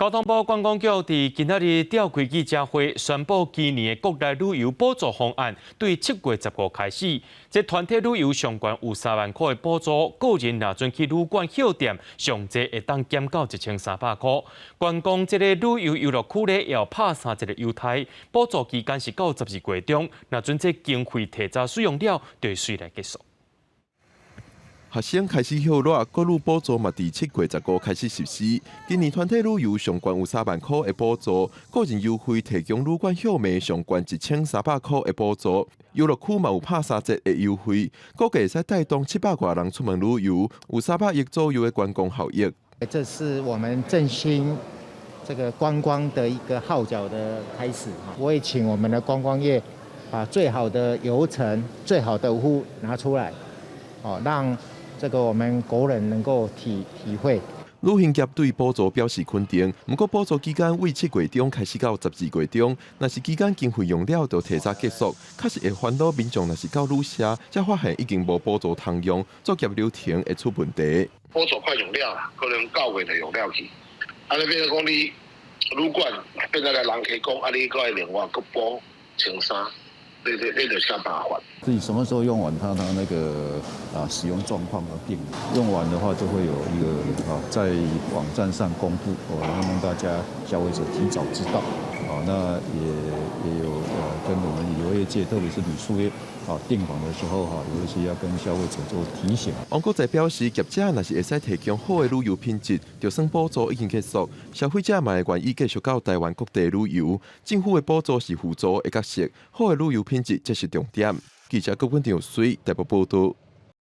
交通部观光局伫今仔日召开记者会，宣布今年的国内旅游补助方案对7月15开始，这团体旅游上悬有3万块的补助，个人若准去旅馆休店，上济会当减到1300块。观光这个旅游游乐区咧，也要拍3个优待，补助期间是到12月中，若准这经费提早使用了，就会随来结束。学生开始休热，各路补助嘛，伫7月15开始实施。今年团体旅游上悬有3万块的补助，个人优惠提供旅馆休眠上悬1300块的补助，游乐区嘛有拍3折的优惠，估计会使带动700多人出门旅游，有300亿左右的观光效益。这是我们振兴这个观光的一个号角的开始。我也请我们的观光业把最好的游程、最好的服务拿出来，让这个我们国人能够体会。旅行业对补助表示肯定，不过补助期间为7月中开始到12月中，若是期间经费用了，就提早结束，确实会烦恼民众。若是到旅社，才发现已经无补助通用，作业流程会出问题。补助快用了，可能9月就用了去。你变成讲你旅馆变成来人客讲，你搁要另外搁补1300，那就较麻烦。自己什么时候用完它那个使用状况而定，用完的话就会有一个在网站上公布，让大家消费者提早知道。那也有跟我们旅游业界，特别是旅宿业订房的时候有一些要跟消费者做提醒。王国在表示，业者若是会使提供好的旅游品质，就算补助已经结束，消费者嘛会愿意继续到台湾各地旅游。政府的补助是辅助的角色，好的旅游品质才是重点。记者郭文长随台北报道。